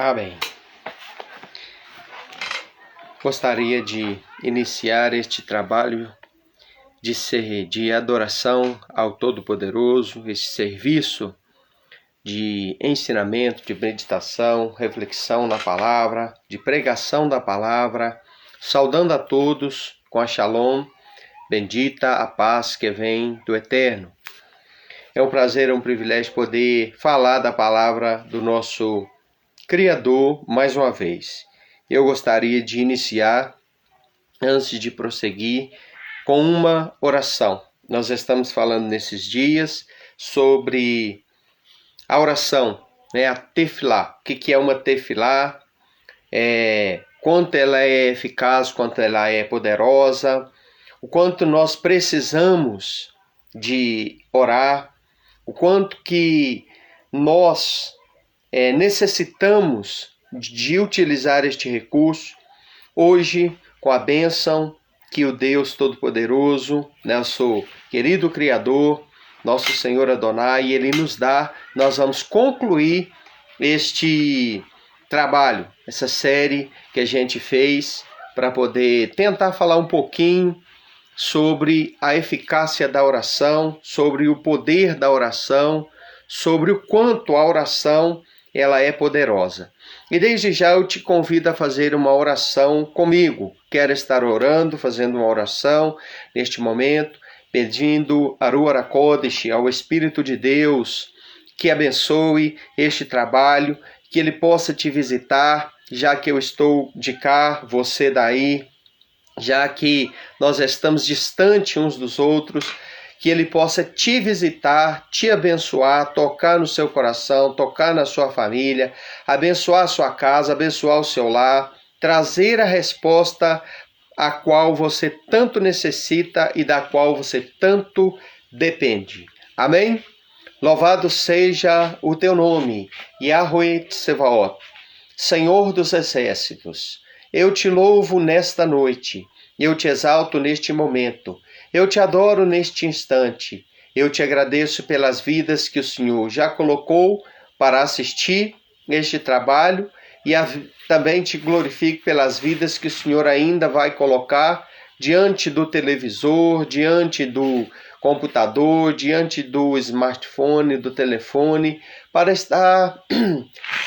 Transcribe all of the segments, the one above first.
Amém. Gostaria de iniciar este trabalho de adoração ao Todo-Poderoso, este serviço de ensinamento, de meditação, reflexão na palavra, de pregação da palavra, saudando a todos com a Shalom, bendita a paz que vem do Eterno. É um prazer, é um privilégio poder falar da palavra do nosso Criador mais uma vez. Eu gostaria de iniciar, antes de prosseguir, com uma oração. Nós estamos falando nesses dias sobre a oração, né? A tefilá. O que é uma tefilá? Quanto ela é eficaz, quanto ela é poderosa, o quanto nós precisamos de orar, o quanto que nós necessitamos de utilizar este recurso. Hoje, com a bênção que o Deus Todo-Poderoso, nosso querido Criador, nosso Senhor Adonai, Ele nos dá, nós vamos concluir este trabalho, essa série que a gente fez para poder tentar falar um pouquinho sobre a eficácia da oração, sobre o poder da oração, sobre o quanto a oração ela é poderosa. E desde já eu te convido a fazer uma oração comigo. Quero estar orando, fazendo uma oração neste momento, pedindo a Ruach HaKodesh, ao Espírito de Deus, que abençoe este trabalho, que Ele possa te visitar, já que eu estou de cá, você daí, já que nós estamos distantes uns dos outros, que Ele possa te visitar, te abençoar, tocar no seu coração, tocar na sua família, abençoar a sua casa, abençoar o seu lar, trazer a resposta a qual você tanto necessita e da qual você tanto depende. Amém? Louvado seja o teu nome, Yahweh Tsevaot, Senhor dos Exércitos. Eu te louvo nesta noite, eu te exalto neste momento, eu te adoro neste instante, eu te agradeço pelas vidas que o Senhor já colocou para assistir este trabalho e também te glorifico pelas vidas que o Senhor ainda vai colocar diante do televisor, diante do computador, diante do smartphone, do telefone, para estar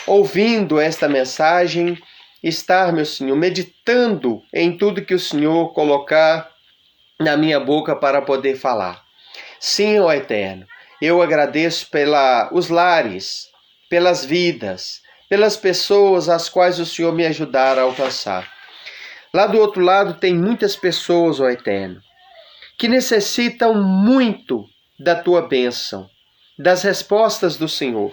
ouvindo esta mensagem, estar, meu Senhor, meditando em tudo que o Senhor colocar na minha boca para poder falar. Sim, ó Eterno, eu agradeço pelos lares, pelas vidas, pelas pessoas às quais o Senhor me ajudará a alcançar. Lá do outro lado tem muitas pessoas, ó Eterno, que necessitam muito da tua bênção, das respostas do Senhor,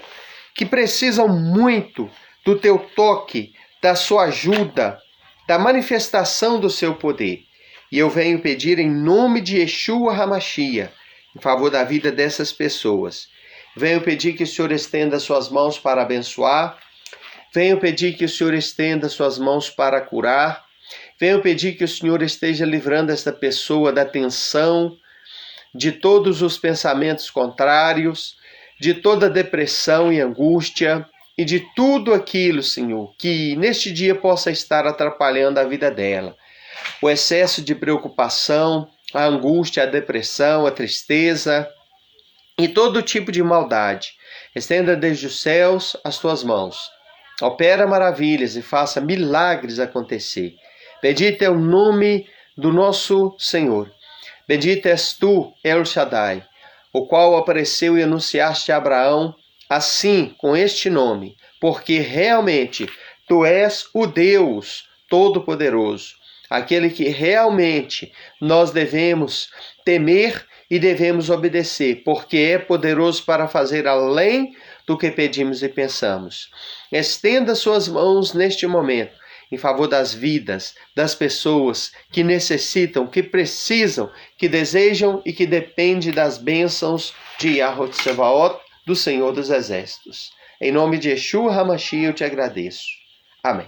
que precisam muito do teu toque, da sua ajuda, da manifestação do seu poder. E eu venho pedir em nome de Yeshua HaMashiach, em favor da vida dessas pessoas. Venho pedir que o Senhor estenda suas mãos para abençoar. Venho pedir que o Senhor estenda suas mãos para curar. Venho pedir que o Senhor esteja livrando esta pessoa da tensão, de todos os pensamentos contrários, de toda depressão e angústia, e de tudo aquilo, Senhor, que neste dia possa estar atrapalhando a vida dela. O excesso de preocupação, a angústia, a depressão, a tristeza e todo tipo de maldade. Estenda desde os céus as tuas mãos. Opera maravilhas e faça milagres acontecer. Bendito é o nome do nosso Senhor. Bendito és tu, El Shaddai, o qual apareceu e anunciaste a Abraão assim, com este nome, porque realmente tu és o Deus Todo-Poderoso, aquele que realmente nós devemos temer e devemos obedecer, porque é poderoso para fazer além do que pedimos e pensamos. Estenda suas mãos neste momento em favor das vidas, das pessoas que necessitam, que precisam, que desejam e que dependem das bênçãos de Yahweh Tsevaot, do Senhor dos Exércitos. Em nome de Yeshua HaMashiach eu te agradeço. Amém.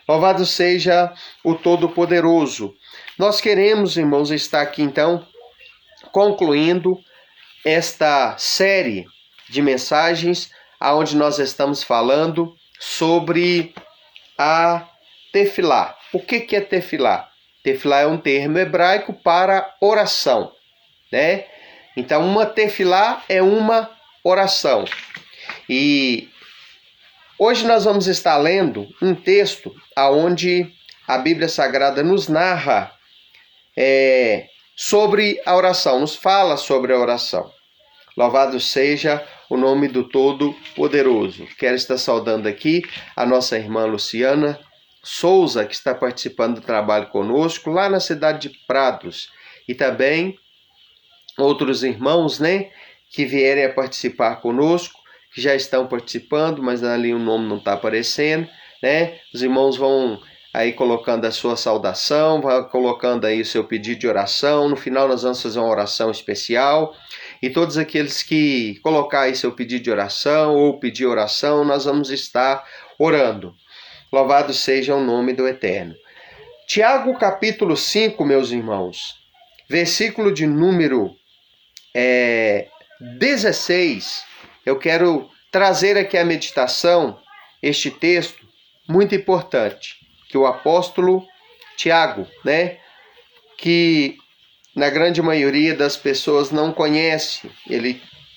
Louvado seja o Todo-Poderoso. Nós queremos, irmãos, estar aqui então concluindo esta série de mensagens onde nós estamos falando sobre a tefilá. O que é tefilá? Tefilá é um termo hebraico para oração, né? Então, uma tefilá é uma oração. E hoje nós vamos estar lendo um texto onde a Bíblia Sagrada nos narra sobre a oração, nos fala sobre a oração. Louvado seja o nome do Todo-Poderoso. Quero estar saudando aqui a nossa irmã Luciana, Souza, que está participando do trabalho conosco, lá na cidade de Prados. E também outros irmãos, né, que vierem a participar conosco, que já estão participando, mas ali o nome não está aparecendo, né? Os irmãos vão aí colocando a sua saudação, vai colocando aí o seu pedido de oração. No final nós vamos fazer uma oração especial. E todos aqueles que colocar aí seu pedido de oração ou pedir oração, nós vamos estar orando. Louvado seja o nome do Eterno. Tiago capítulo 5, meus irmãos, versículo de número 16, eu quero trazer aqui a meditação, este texto muito importante, que o apóstolo Tiago, né, que na grande maioria das pessoas não conhece,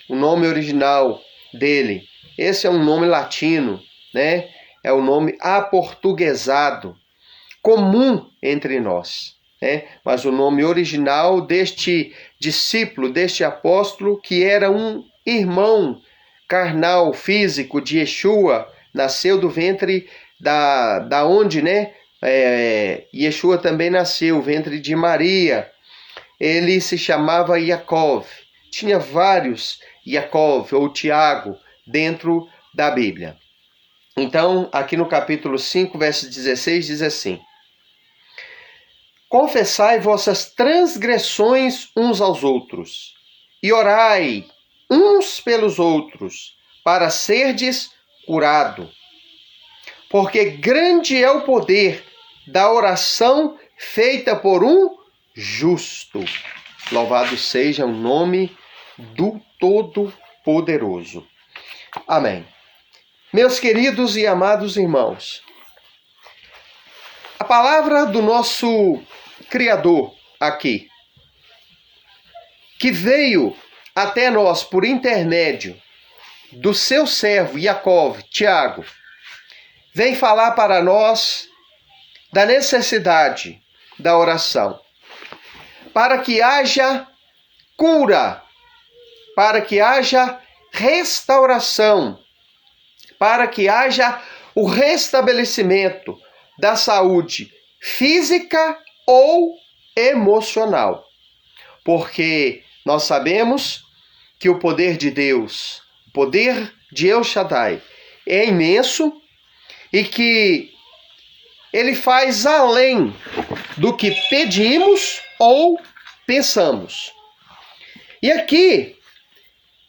o nome original dele, esse é um nome latino, né, é o nome aportuguesado, comum entre nós. Mas o nome original deste discípulo, deste apóstolo, que era um irmão carnal, físico de Yeshua, nasceu do ventre da onde, né? Yeshua também nasceu, o ventre de Maria. Ele se chamava Yaakov. Tinha vários Yaakov ou Tiago dentro da Bíblia. Então, aqui no capítulo 5, verso 16, diz assim: confessai vossas transgressões uns aos outros, e orai uns pelos outros, para serdes curado. Porque grande é o poder da oração feita por um justo. Louvado seja o nome do Todo-Poderoso. Amém. Meus queridos e amados irmãos, a palavra do nosso Criador aqui, que veio até nós por intermédio do seu servo Yaakov, Tiago, vem falar para nós da necessidade da oração, para que haja cura, para que haja restauração, para que haja o restabelecimento da saúde física ou emocional. Porque nós sabemos que o poder de Deus, o poder de El Shaddai, é imenso e que ele faz além do que pedimos ou pensamos. E aqui,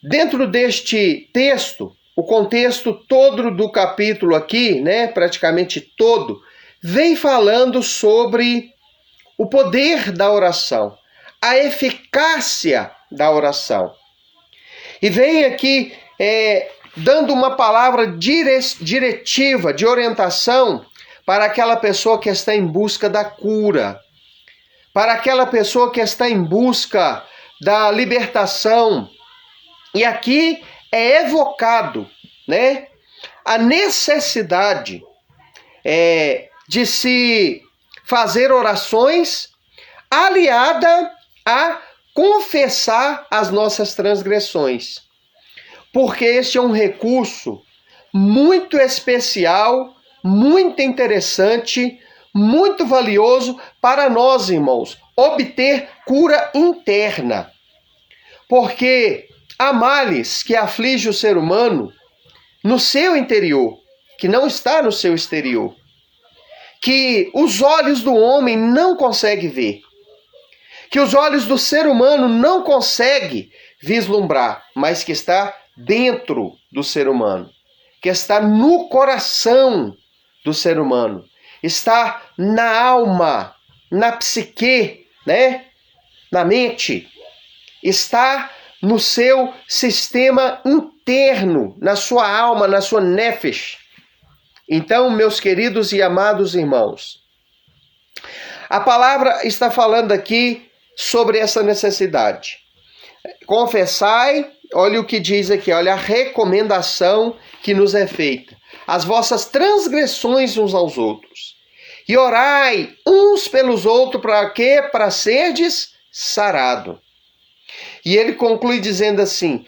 dentro deste texto, o contexto todo do capítulo aqui, né, praticamente todo, vem falando sobre o poder da oração, a eficácia da oração. E vem aqui dando uma palavra diretiva, de orientação para aquela pessoa que está em busca da cura, para aquela pessoa que está em busca da libertação. E aqui é evocado, né, a necessidade de se fazer orações aliada a confessar as nossas transgressões. Porque este é um recurso muito especial, muito interessante, muito valioso para nós, irmãos, obter cura interna. Porque há males que afligem o ser humano no seu interior, que não está no seu exterior, que os olhos do homem não conseguem ver, que os olhos do ser humano não conseguem vislumbrar, mas que está dentro do ser humano, que está no coração do ser humano, está na alma, na psique, né? Na mente, está no seu sistema interno, na sua alma, na sua nefesh. Então, meus queridos e amados irmãos, a palavra está falando aqui sobre essa necessidade. Confessai, olha o que diz aqui, olha a recomendação que nos é feita. As vossas transgressões uns aos outros. E orai uns pelos outros, para quê? Para serdes sarado. E ele conclui dizendo assim: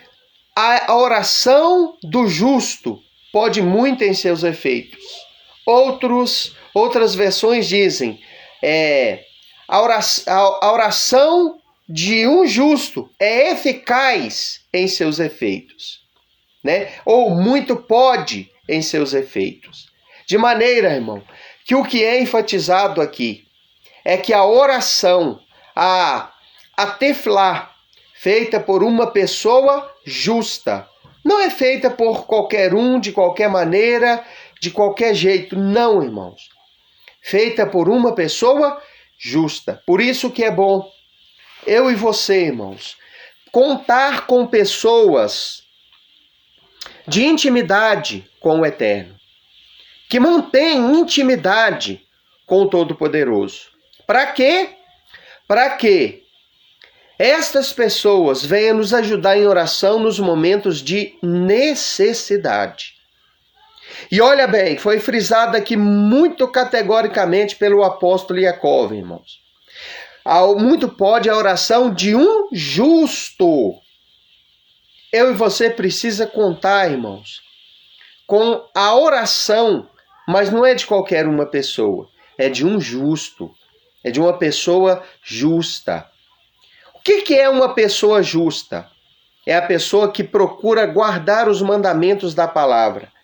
a oração do justo pode muito em seus efeitos. Outras versões dizem, a oração de um justo é eficaz em seus efeitos, né? Ou muito pode em seus efeitos. De maneira, irmão, que o que é enfatizado aqui é que a oração, a tefilá, feita por uma pessoa justa, não é feita por qualquer um, de qualquer maneira, de qualquer jeito. Não, irmãos. Feita por uma pessoa justa. Por isso que é bom, eu e você, irmãos, contar com pessoas de intimidade com o Eterno, que mantém intimidade com o Todo-Poderoso. Para quê? Para que estas pessoas venham nos ajudar em oração nos momentos de necessidade. E olha bem, foi frisado aqui muito categoricamente pelo apóstolo Jacob, irmãos. Muito pode a oração de um justo. Eu e você precisa contar, irmãos, com a oração, mas não é de qualquer uma pessoa, é de um justo, é de uma pessoa justa. O que é uma pessoa justa? É a pessoa que procura guardar os mandamentos da palavra.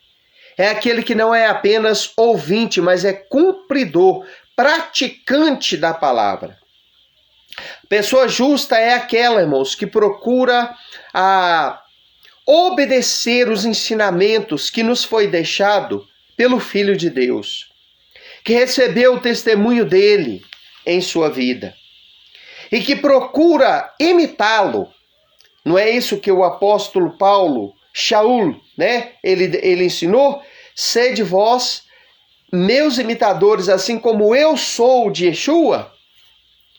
É aquele que não é apenas ouvinte, mas é cumpridor, praticante da palavra. Pessoa justa é aquela, irmãos, que procura obedecer os ensinamentos que nos foi deixado pelo Filho de Deus, que recebeu o testemunho dele em sua vida e que procura imitá-lo. Não é isso que o apóstolo Paulo, Shaul, né? Ele ensinou? Sede vós meus imitadores, assim como eu sou de Yeshua.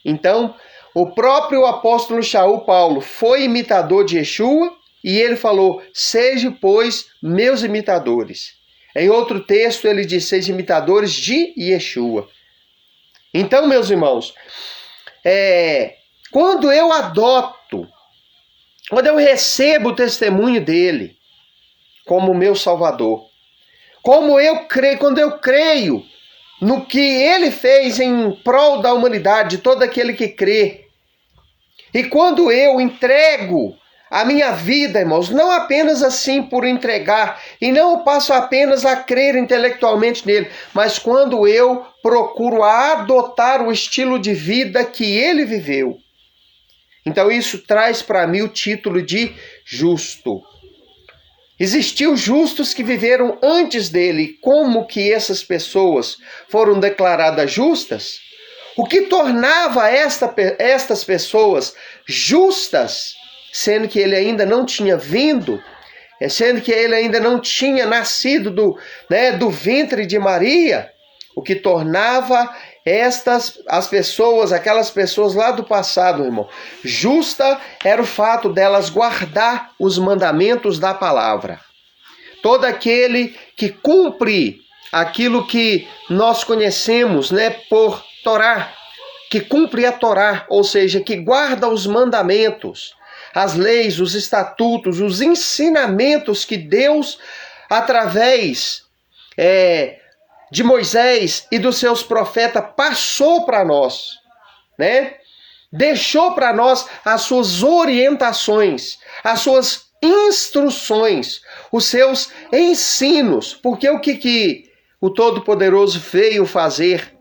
Então, o próprio apóstolo Shaul Paulo foi imitador de Yeshua e ele falou, sede, pois, meus imitadores. Em outro texto ele diz, sede imitadores de Yeshua. Então, meus irmãos, quando eu recebo o testemunho dele como meu Salvador, quando eu creio no que ele fez em prol da humanidade, de todo aquele que crê, e quando eu entrego a minha vida, irmãos, não apenas assim por entregar, e não passo apenas a crer intelectualmente nele, mas quando eu procuro adotar o estilo de vida que ele viveu. Então isso traz para mim o título de justo. Existiam justos que viveram antes dele. Como que essas pessoas foram declaradas justas? O que tornava estas pessoas justas, sendo que ele ainda não tinha vindo, sendo que ele ainda não tinha nascido do ventre de Maria, o que tornava aquelas pessoas lá do passado, irmão, justa era o fato delas guardar os mandamentos da palavra. Todo aquele que cumpre aquilo que nós conhecemos, por Torá, que cumpre a Torá, ou seja, que guarda os mandamentos, as leis, os estatutos, os ensinamentos que Deus, através de Moisés e dos seus profetas, passou para nós, deixou para nós as suas orientações, as suas instruções, os seus ensinos, porque o que o Todo-Poderoso veio fazer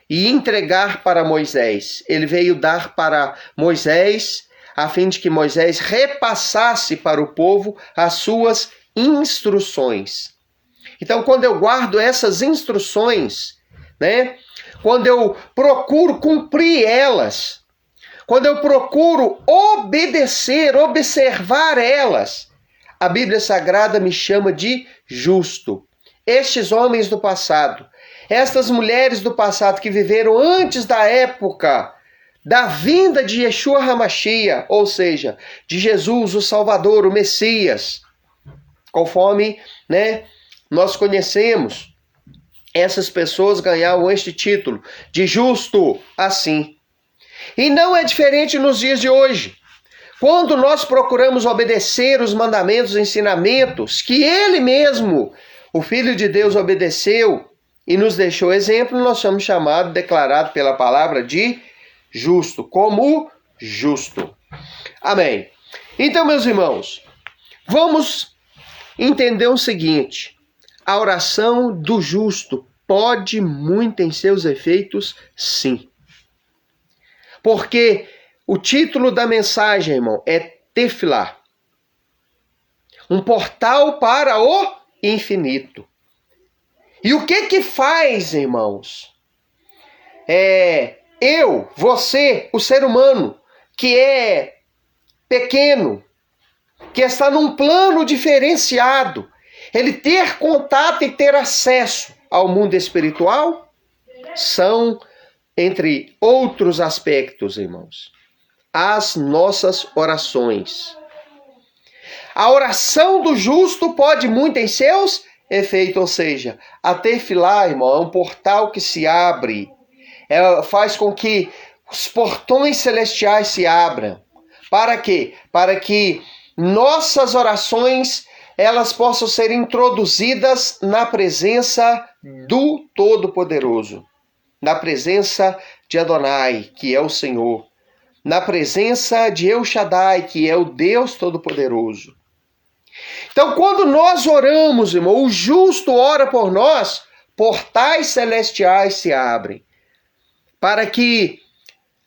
e entregar para Moisés? Ele veio dar para Moisés, a fim de que Moisés repassasse para o povo as suas instruções. Então, quando eu guardo essas instruções, quando eu procuro cumprir elas, quando eu procuro obedecer, observar elas, a Bíblia Sagrada me chama de justo. Estes homens do passado, estas mulheres do passado que viveram antes da época da vinda de Yeshua HaMashiach, ou seja, de Jesus, o Salvador, o Messias, conforme nós conhecemos, essas pessoas ganharam este título de justo assim. E não é diferente nos dias de hoje. Quando nós procuramos obedecer os mandamentos, os ensinamentos que ele mesmo, o Filho de Deus, obedeceu e nos deixou exemplo, nós somos chamados, declarado pela palavra de justo, como justo. Amém. Então, meus irmãos, vamos entender o seguinte: a oração do justo pode muito em seus efeitos, sim. Porque o título da mensagem, irmão, é Tefilá, um portal para o infinito. E o que faz, irmãos? Você, o ser humano, que é pequeno, que está num plano diferenciado, ele ter contato e ter acesso ao mundo espiritual, são, entre outros aspectos, irmãos, as nossas orações. A oração do justo pode muito em seus efeitos, ou seja, a Tefilá, irmão, é um portal que se abre, faz com que os portões celestiais se abram. Para quê? Para que nossas orações elas possam ser introduzidas na presença do Todo-Poderoso, na presença de Adonai, que é o Senhor, na presença de El Shaddai, que é o Deus Todo-Poderoso. Então, quando nós oramos, irmão, o justo ora por nós, portais celestiais se abrem, para que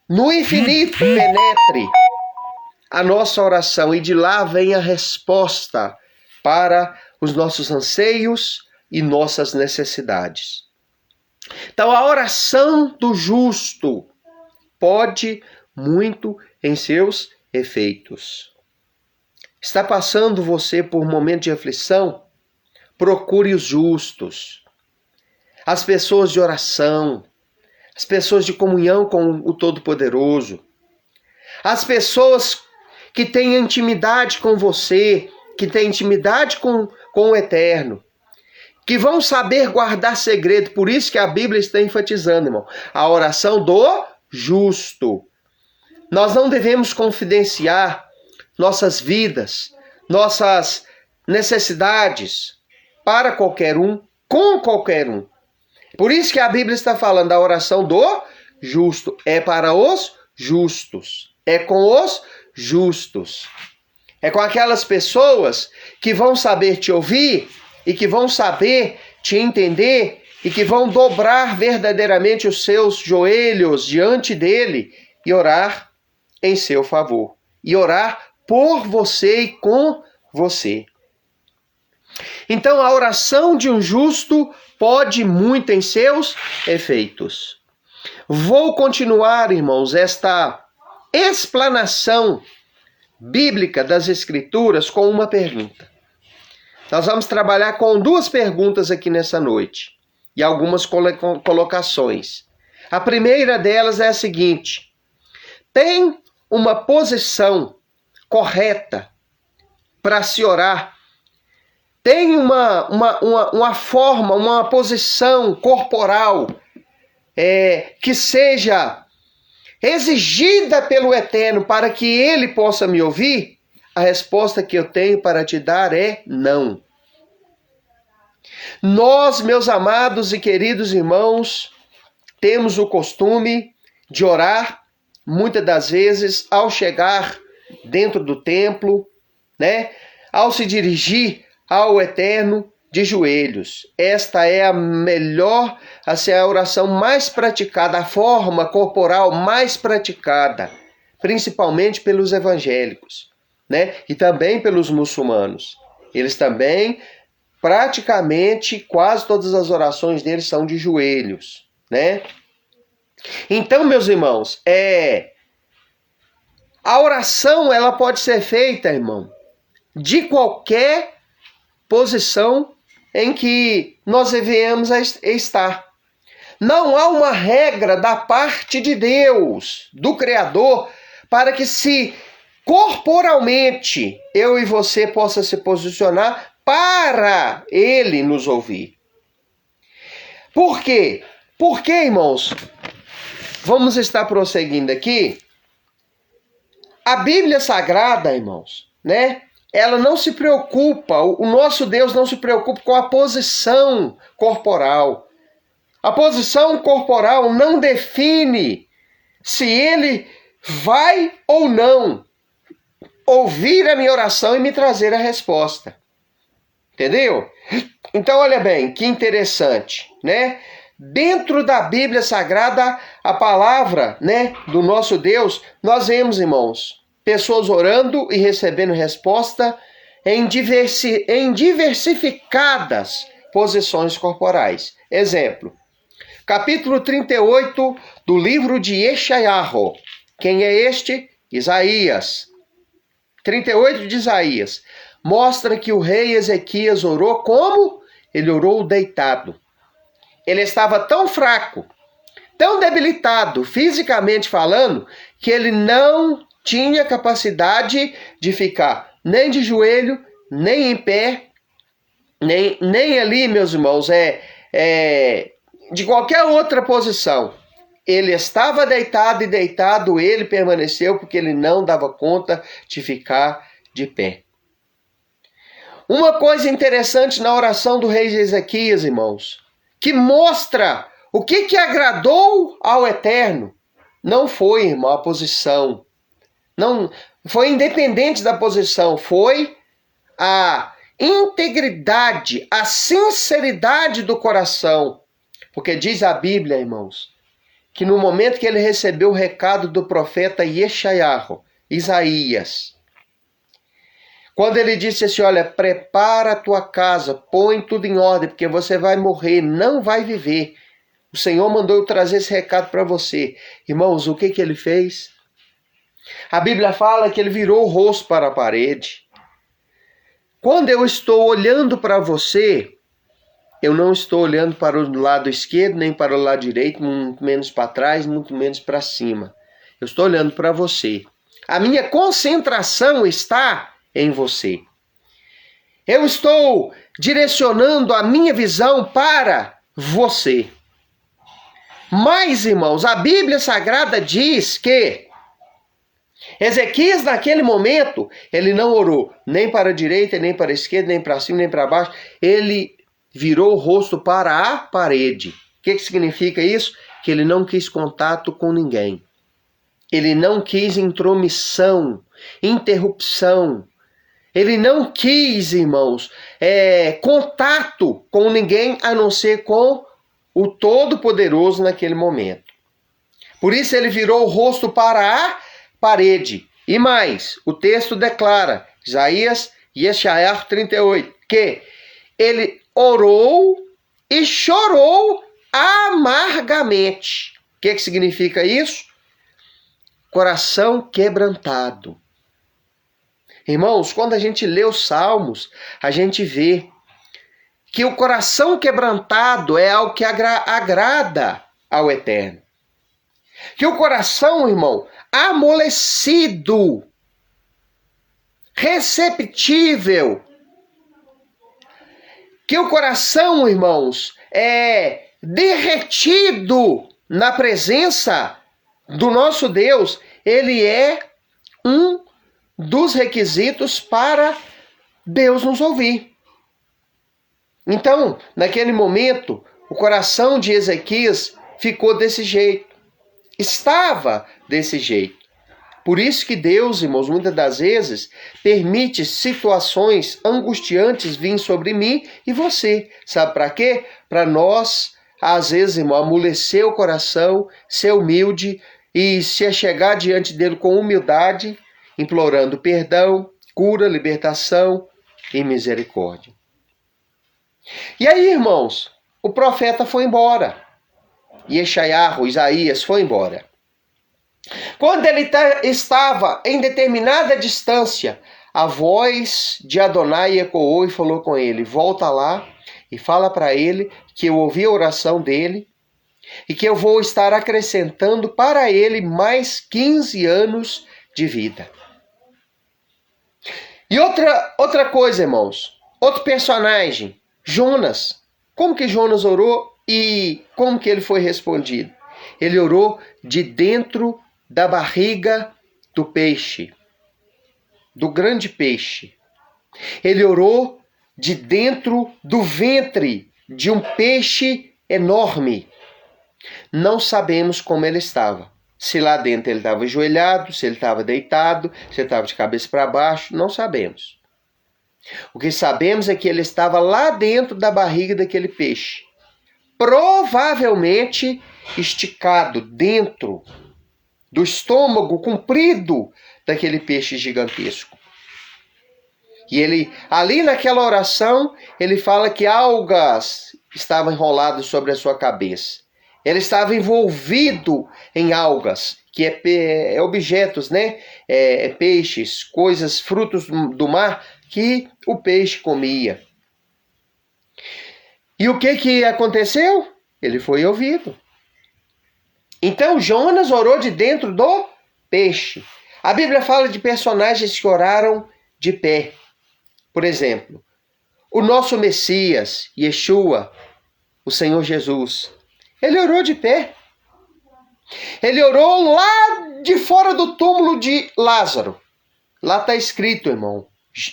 no infinito penetre a nossa oração e de lá vem a resposta para os nossos anseios e nossas necessidades. Então, a oração do justo pode muito em seus efeitos. Está passando você por um momento de aflição? Procure os justos, as pessoas de oração, as pessoas de comunhão com o Todo-Poderoso, as pessoas que têm intimidade com você, que têm intimidade com o Eterno, que vão saber guardar segredo. Por isso que a Bíblia está enfatizando, irmão, a oração do justo. Nós não devemos confidenciar nossas vidas, nossas necessidades para qualquer um, com qualquer um. Por isso que a Bíblia está falando da oração do justo. É para os justos. É com os justos. É com aquelas pessoas que vão saber te ouvir e que vão saber te entender e que vão dobrar verdadeiramente os seus joelhos diante dele e orar em seu favor. E orar por você e com você. Então, a oração de um justo pode muito em seus efeitos. Vou continuar, irmãos, esta explanação bíblica das Escrituras com uma pergunta. Nós vamos trabalhar com duas perguntas aqui nessa noite e algumas colocações. A primeira delas é a seguinte: tem uma posição correta para se orar? Tem uma forma, uma posição corporal que seja exigida pelo Eterno para que Ele possa me ouvir? A resposta que eu tenho para te dar é não. Nós, meus amados e queridos irmãos, temos o costume de orar, muitas das vezes, ao chegar dentro do templo, né? Ao se dirigir ao Eterno de joelhos. Esta é a melhor, a oração mais praticada, a forma corporal mais praticada, principalmente pelos evangélicos, né? E também pelos muçulmanos. Eles também, praticamente, quase todas as orações deles são de joelhos, né? Então, meus irmãos, a oração ela pode ser feita, irmão, de qualquer posição em que nós devemos estar. Não há uma regra da parte de Deus, do Criador, para que se corporalmente eu e você possa se posicionar para Ele nos ouvir. Por quê? Porque, irmãos, vamos estar prosseguindo aqui. A Bíblia Sagrada, irmãos, né? Ela não se preocupa, o nosso Deus não se preocupa com a posição corporal. A posição corporal não define se ele vai ou não ouvir a minha oração e me trazer a resposta. Entendeu? Então, olha bem, que interessante, né? Dentro da Bíblia Sagrada, a palavra, né, do nosso Deus, nós vemos, irmãos, pessoas orando e recebendo resposta em diversificadas posições corporais. Exemplo, capítulo 38 do livro de Yeshayahu. Quem é este? Isaías. 38 de Isaías. Mostra que o rei Ezequias orou como? Ele orou deitado. Ele estava tão fraco, tão debilitado, fisicamente falando, que ele não tinha capacidade de ficar nem de joelho, nem em pé, nem ali, meus irmãos, de qualquer outra posição. Ele estava deitado e deitado ele permaneceu porque ele não dava conta de ficar de pé. Uma coisa interessante na oração do rei Ezequias, irmãos, que mostra o que agradou ao Eterno, não foi, irmão, a posição. Não foi independente da posição, foi a integridade, a sinceridade do coração. Porque diz a Bíblia, irmãos, que no momento que ele recebeu o recado do profeta Yeshayahu, Isaías, quando ele disse assim, olha, prepara a tua casa, põe tudo em ordem, porque você vai morrer, não vai viver. O Senhor mandou eu trazer esse recado para você. Irmãos, o que ele fez? A Bíblia fala que ele virou o rosto para a parede. Quando eu estou olhando para você, eu não estou olhando para o lado esquerdo, nem para o lado direito, muito menos para trás, muito menos para cima. Eu estou olhando para você. A minha concentração está em você. Eu estou direcionando a minha visão para você. Mas, irmãos, a Bíblia Sagrada diz que Ezequias, naquele momento, ele não orou nem para a direita, nem para a esquerda, nem para cima, nem para baixo. Ele virou o rosto para a parede. O que significa isso? Que ele não quis contato com ninguém. Ele não quis intromissão, interrupção. Ele não quis, irmãos, contato com ninguém a não ser com o Todo-Poderoso naquele momento. Por isso ele virou o rosto para a parede. E mais, o texto declara, Isaías Yeshayahu 38, que ele orou e chorou amargamente. O que significa isso? Coração quebrantado. Irmãos, quando a gente lê os Salmos, a gente vê que o coração quebrantado é algo que agrada ao Eterno. Que o coração, irmão, amolecido, receptível, que o coração, irmãos, é derretido na presença do nosso Deus, ele é um dos requisitos para Deus nos ouvir. Então, naquele momento, o coração de Ezequias ficou desse jeito. Estava desse jeito. Por isso que Deus, irmãos, muitas das vezes, permite situações angustiantes virem sobre mim e você. Sabe para quê? Para nós, às vezes, irmão, amolecer o coração, ser humilde e se chegar diante dele com humildade, implorando perdão, cura, libertação e misericórdia. E aí, irmãos, o profeta foi embora. Yeshayahu, Isaías, foi embora. Quando ele estava em determinada distância, a voz de Adonai ecoou e falou com ele, volta lá e fala para ele que eu ouvi a oração dele e que eu vou estar acrescentando para ele mais 15 anos de vida. E outra coisa, irmãos, outro personagem, Jonas. Como que Jonas orou e como que ele foi respondido? Ele orou de dentro da barriga do peixe, do grande peixe. Ele orou de dentro do ventre de um peixe enorme. Não sabemos como ele estava. Se lá dentro ele estava ajoelhado, se ele estava deitado, se ele estava de cabeça para baixo, não sabemos. O que sabemos é que ele estava lá dentro da barriga daquele peixe. Provavelmente esticado dentro do estômago comprido daquele peixe gigantesco. E ele, ali naquela oração, ele fala que algas estavam enroladas sobre a sua cabeça. Ele estava envolvido em algas, que é objetos, né? Peixes, coisas, frutos do mar que o peixe comia. E o que aconteceu? Ele foi ouvido. Então Jonas orou de dentro do peixe. A Bíblia fala de personagens que oraram de pé. Por exemplo, o nosso Messias, Yeshua, o Senhor Jesus, ele orou de pé. Ele orou lá de fora do túmulo de Lázaro. Lá está escrito, irmão,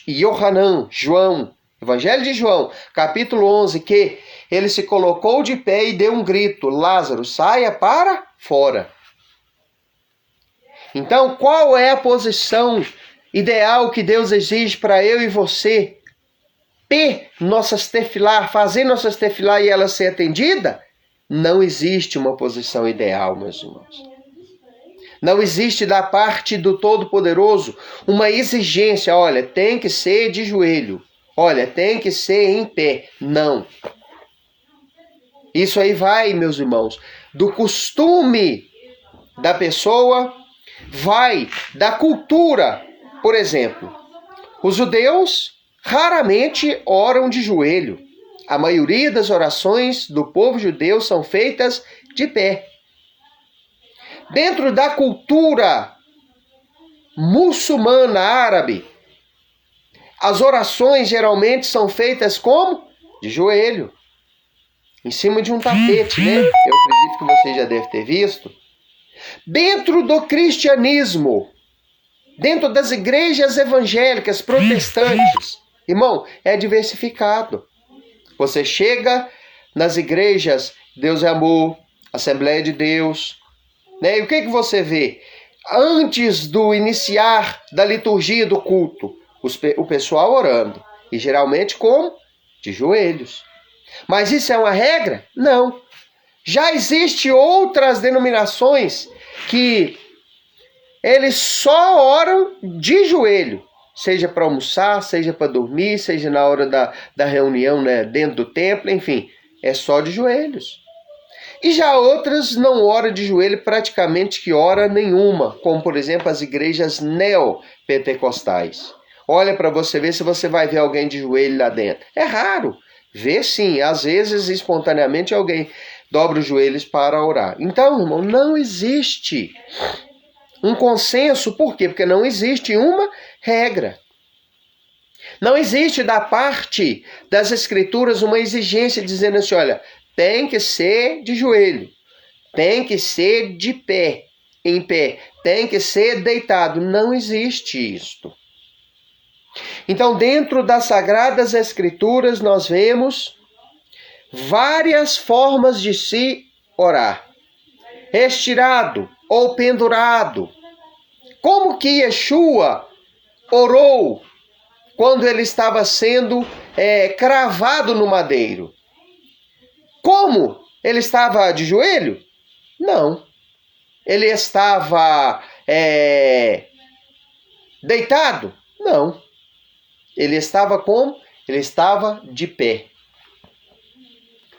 Yohanan, João, Evangelho de João, capítulo 11, que ele se colocou de pé e deu um grito: Lázaro, saia para fora. Então, qual é a posição ideal que Deus exige para eu e você? Nossas tefilá, fazer nossas tefilá e ela ser atendida? Não existe uma posição ideal, meus irmãos. Não existe da parte do Todo-Poderoso uma exigência, olha, tem que ser de joelho, olha, tem que ser em pé. Não. Isso aí vai, meus irmãos, do costume da pessoa, vai da cultura. Por exemplo, os judeus raramente oram de joelho. A maioria das orações do povo judeu são feitas de pé. Dentro da cultura muçulmana, árabe, as orações geralmente são feitas como? De joelho. Em cima de um tapete, né? Eu acredito que você já deve ter visto. Dentro do cristianismo, dentro das igrejas evangélicas protestantes, irmão, é diversificado. Você chega nas igrejas Deus é Amor, Assembleia de Deus, né? E o que você vê? Antes do iniciar da liturgia do culto, o pessoal orando. E geralmente como? De joelhos. Mas isso é uma regra? Não. Já existem outras denominações que eles só oram de joelho. Seja para almoçar, seja para dormir, seja na hora da reunião, né, dentro do templo, enfim. É só de joelhos. E já outras não oram de joelho, praticamente que hora nenhuma, como por exemplo as igrejas neopentecostais. Olha para você ver se você vai ver alguém de joelho lá dentro. É raro. Vê sim, às vezes espontaneamente alguém dobra os joelhos para orar. Então, irmão, não existe um consenso. Por quê? Porque não existe uma regra. Não existe da parte das escrituras uma exigência dizendo assim, olha, tem que ser de joelho, tem que ser de pé, em pé, tem que ser deitado. Não existe isto. Então, dentro das Sagradas Escrituras, nós vemos várias formas de se orar. Estirado ou pendurado. Como que Yeshua orou quando ele estava sendo cravado no madeiro? Como? Ele estava de joelho? Não. Ele estava deitado? Não. Ele estava como? Ele estava de pé,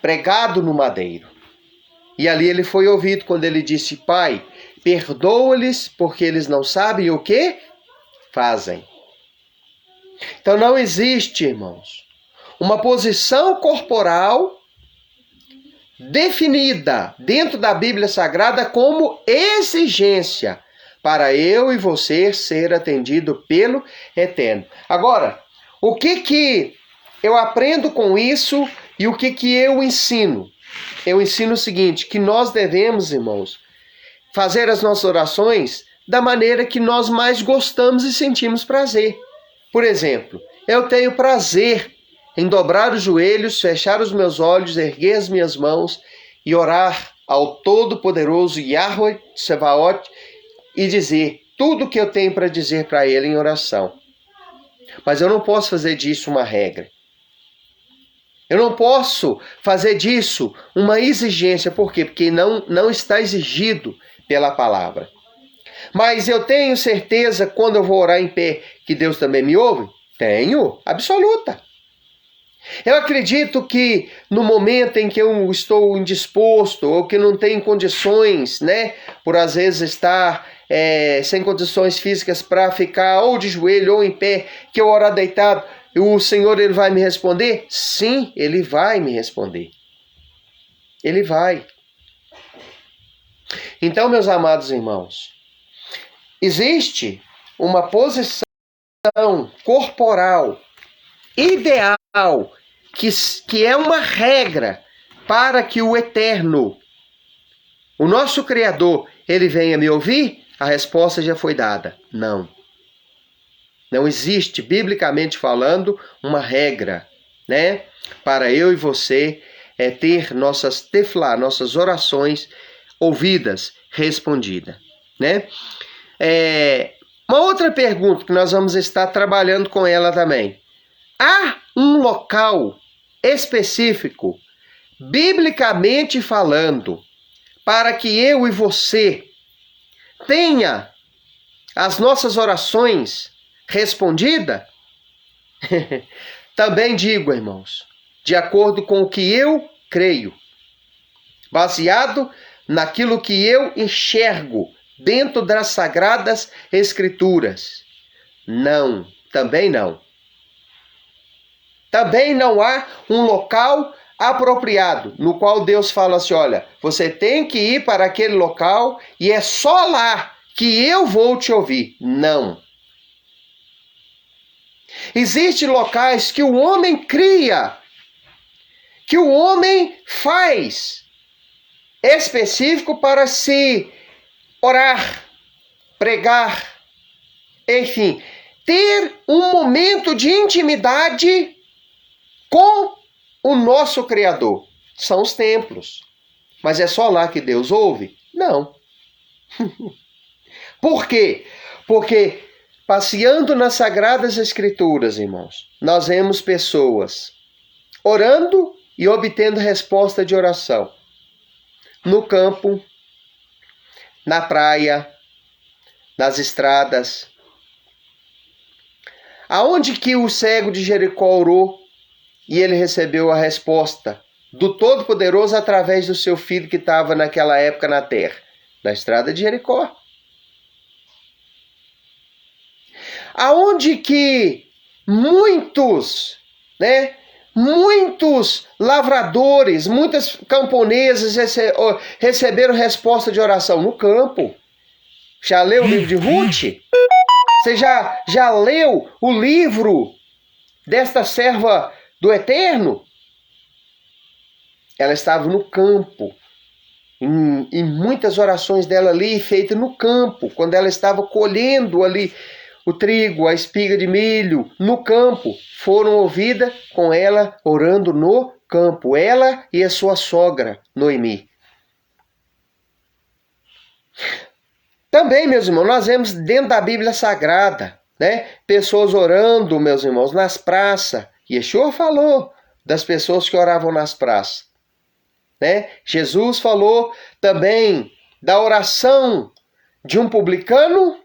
pregado no madeiro. E ali ele foi ouvido quando ele disse, Pai, perdoa-lhes porque eles não sabem o que fazem. Então não existe, irmãos, uma posição corporal definida dentro da Bíblia Sagrada como exigência para eu e você ser atendido pelo Eterno. Agora, o que eu aprendo com isso e o que eu ensino? Eu ensino o seguinte, que nós devemos, irmãos, fazer as nossas orações da maneira que nós mais gostamos e sentimos prazer. Por exemplo, eu tenho prazer em dobrar os joelhos, fechar os meus olhos, erguer as minhas mãos e orar ao Todo-Poderoso Yahweh Sebaot e dizer tudo o que eu tenho para dizer para Ele em oração. Mas eu não posso fazer disso uma regra. Eu não posso fazer disso uma exigência. Por quê? Porque não está exigido pela palavra. Mas eu tenho certeza, quando eu vou orar em pé, que Deus também me ouve? Tenho, absoluta. Eu acredito que no momento em que eu estou indisposto, ou que não tenho condições, né, por às vezes estar sem condições físicas para ficar ou de joelho ou em pé, que eu orar deitado, o Senhor ele vai me responder? Sim, Ele vai me responder. Ele vai. Então, meus amados irmãos, existe uma posição corporal ideal que é uma regra para que o Eterno, o nosso Criador, ele venha me ouvir? A resposta já foi dada. Não. Não existe, biblicamente falando, uma regra, né, para eu e você ter nossas teflá, nossas orações ouvidas, respondidas, né? Uma outra pergunta que nós vamos estar trabalhando com ela também. Há um local específico, biblicamente falando, para que eu e você tenha as nossas orações respondidas? Também digo, irmãos, de acordo com o que eu creio, baseado naquilo que eu enxergo dentro das Sagradas Escrituras. Não, também não. Também não há um local apropriado, no qual Deus fala assim, olha, você tem que ir para aquele local e é só lá que eu vou te ouvir. Não. Existem locais que o homem cria, que o homem faz, específico para se orar, pregar, enfim, ter um momento de intimidade com o nosso Criador. São os templos. Mas é só lá que Deus ouve? Não. Por quê? Porque passeando nas Sagradas Escrituras, irmãos, nós vemos pessoas orando e obtendo resposta de oração. No campo, na praia, nas estradas. Aonde que o cego de Jericó orou e ele recebeu a resposta do Todo-Poderoso através do seu filho que estava naquela época na terra? Na estrada de Jericó. Aonde que muitos lavradores, muitas camponesas receberam resposta de oração? No campo. Já leu o livro de Ruth? Você já leu o livro desta serva do Eterno? Ela estava no campo. Em muitas orações dela ali, feitas no campo, quando ela estava colhendo ali o trigo, a espiga de milho, no campo, foram ouvidas com ela orando no campo. Ela e a sua sogra, Noemi. Também, meus irmãos, nós vemos dentro da Bíblia Sagrada, pessoas orando, meus irmãos, nas praças. Yeshua falou das pessoas que oravam nas praças. Jesus falou também da oração de um publicano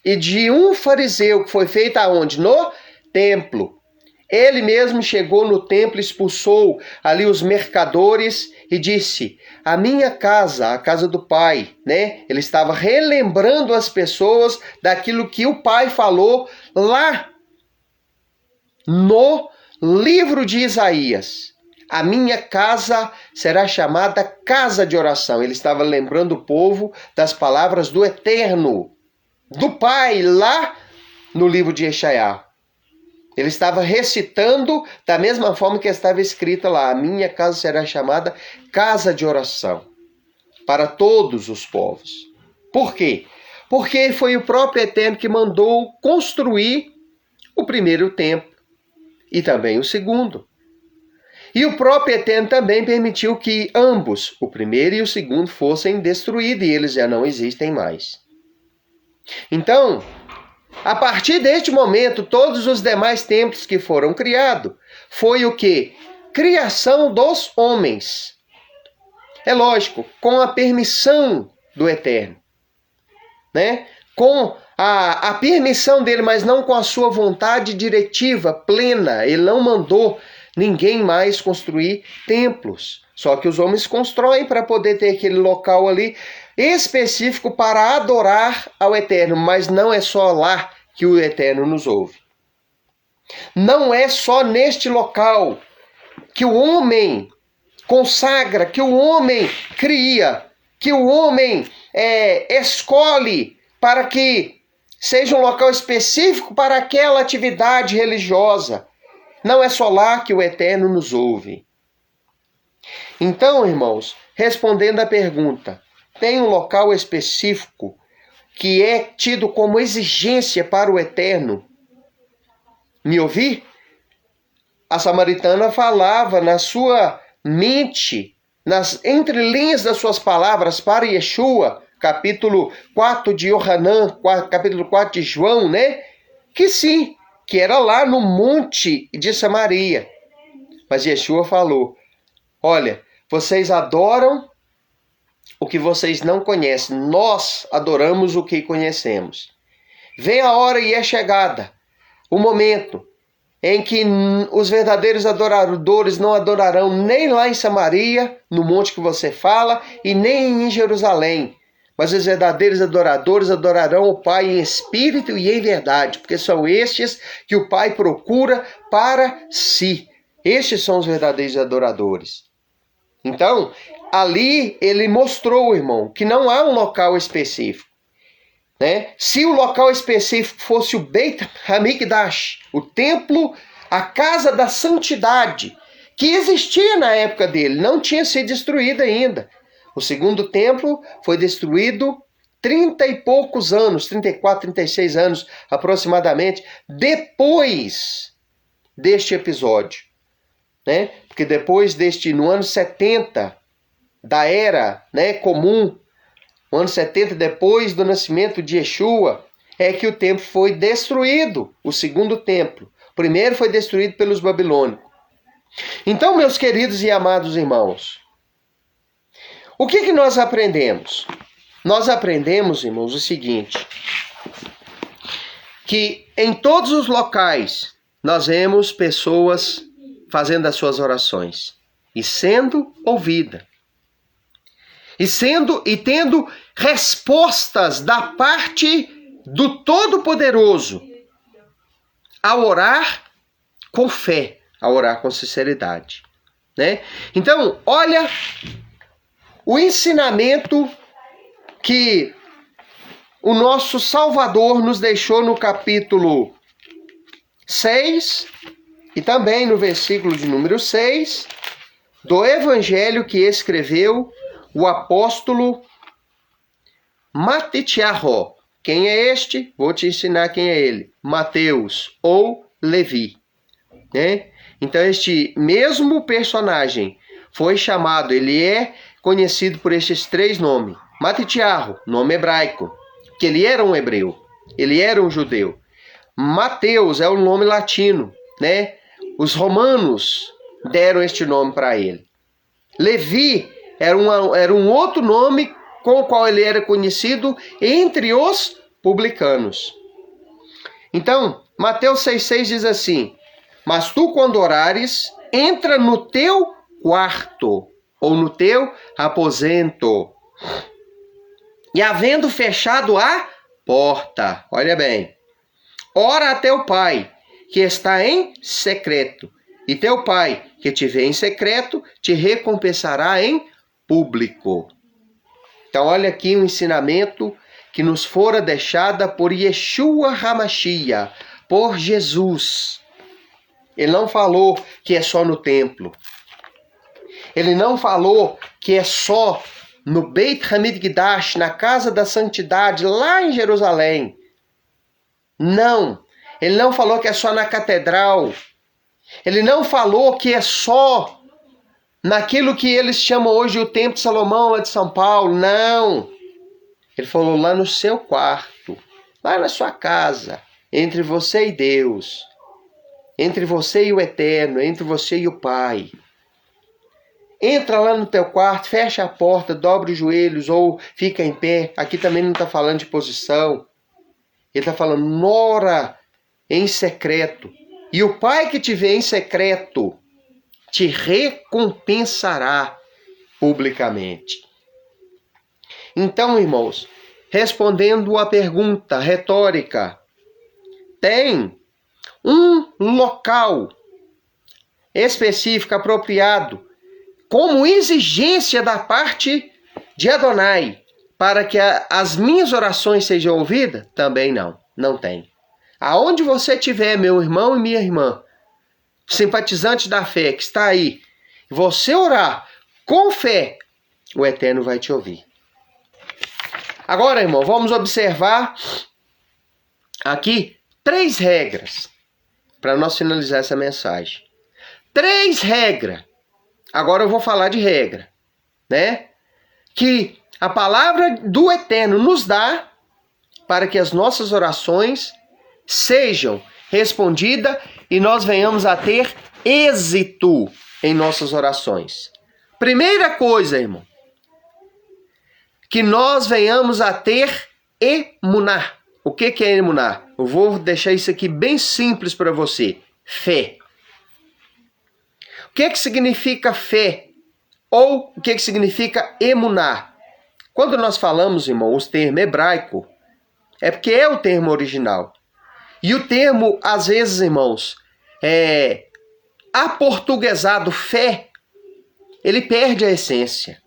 e de um fariseu, que foi feita aonde? No templo. Ele mesmo chegou no templo, expulsou ali os mercadores e disse, a minha casa, a casa do Pai, Ele estava relembrando as pessoas daquilo que o Pai falou lá no livro de Isaías. A minha casa será chamada casa de oração. Ele estava lembrando o povo das palavras do Eterno, do Pai, lá no livro de Eshaiá. Ele estava recitando da mesma forma que estava escrita lá. A minha casa será chamada casa de oração para todos os povos. Por quê? Porque foi o próprio Eterno que mandou construir o primeiro templo. e também o segundo. E o próprio Eterno também permitiu que ambos, o primeiro e o segundo, fossem destruídos, e eles já não existem mais. Então, a partir deste momento, todos os demais templos que foram criados, foi o quê? Criação dos homens. É lógico, com a permissão do Eterno, né? Com a permissão dele, mas não com a sua vontade diretiva plena. Ele não mandou ninguém mais construir templos. Só que os homens constroem para poder ter aquele local ali específico para adorar ao Eterno, mas não é só lá que o Eterno nos ouve. Não é só neste local que o homem consagra, que o homem cria, que o homem escolhe para que seja um local específico para aquela atividade religiosa. Não é só lá que o Eterno nos ouve. Então, irmãos, respondendo à pergunta, tem um local específico que é tido como exigência para o Eterno me ouvir? A samaritana falava na sua mente, nas entrelinhas das suas palavras para Yeshua, capítulo 4 de Yohanan, capítulo 4 de João, né? Que sim, que era lá no monte de Samaria. Mas Yeshua falou, olha, vocês adoram o que vocês não conhecem, nós adoramos o que conhecemos. Vem a hora e é chegada, o momento em que os verdadeiros adoradores não adorarão nem lá em Samaria, no monte que você fala, e nem em Jerusalém. Mas os verdadeiros adoradores adorarão o Pai em espírito e em verdade, porque são estes que o Pai procura para si. Estes são os verdadeiros adoradores. Então, ali ele mostrou, irmão, que não há um local específico, né? Se o local específico fosse o Beit Hamikdash, o templo, a casa da santidade, que existia na época dele, não tinha sido destruído ainda. O segundo templo foi destruído 30 e poucos anos, 34, 36 anos aproximadamente, depois deste episódio, né? Porque depois no ano 70 da era, né, comum, no ano 70 depois do nascimento de Yeshua, é que o templo foi destruído, o segundo templo. O primeiro foi destruído pelos babilônicos. Então, meus queridos e amados irmãos, o que nós aprendemos? Nós aprendemos, irmãos, o seguinte, que em todos os locais nós vemos pessoas fazendo as suas orações e sendo ouvida. E tendo respostas da parte do Todo-Poderoso ao orar com fé, ao orar com sinceridade, né? Então, olha o ensinamento que o nosso Salvador nos deixou no capítulo 6 e também no versículo de número 6 do evangelho que escreveu o apóstolo Matitiarro. Quem é este? Vou te ensinar quem é ele. Mateus ou Levi, né? Então este mesmo personagem foi chamado, ele é conhecido por estes três nomes. Matitiarro, nome hebraico, que ele era um hebreu, ele era um judeu. Mateus é o nome latino, né? Os romanos deram este nome para ele. Levi era um outro nome com o qual ele era conhecido entre os publicanos. Então, Mateus 6,6 diz assim, mas tu quando orares, entra no teu quarto, ou no teu aposento, e havendo fechado a porta, olha bem, ora a teu pai, que está em secreto, e teu pai, que te vê em secreto, te recompensará em público. Então, olha aqui um ensinamento que nos fora deixada por Yeshua HaMashiach, por Jesus. Ele não falou que é só no templo. Ele não falou que é só no Beit Hamikdash, na casa da santidade, lá em Jerusalém. Não. Ele não falou que é só na catedral. Ele não falou que é só naquilo que eles chamam hoje o Templo de Salomão, lá de São Paulo. Não. Ele falou lá no seu quarto, lá na sua casa, entre você e Deus, entre você e o Eterno, entre você e o Pai. Entra lá no teu quarto, fecha a porta, dobra os joelhos ou fica em pé. Aqui também não está falando de posição. Ele está falando, ora em secreto. E o Pai que te vê em secreto te recompensará publicamente. Então, irmãos, respondendo à pergunta retórica, tem um local específico, apropriado, como exigência da parte de Adonai, para que as minhas orações sejam ouvidas? Também não, não tem. Aonde você estiver, meu irmão e minha irmã, simpatizante da fé que está aí, você orar com fé, o Eterno vai te ouvir. Agora, irmão, vamos observar aqui 3 regras para nós finalizar essa mensagem. 3 regras. Agora eu vou falar de regra, né? Que a palavra do Eterno nos dá para que as nossas orações sejam respondidas e nós venhamos a ter êxito em nossas orações. Primeira coisa, irmão, que nós venhamos a ter emuná. O que é emuná? Eu vou deixar isso aqui bem simples para você. Fé. O que significa fé? Ou o que significa emuná? Quando nós falamos, irmão, os termos hebraico, é porque é o termo original. E o termo, às vezes, irmãos, aportuguesado fé, ele perde a essência,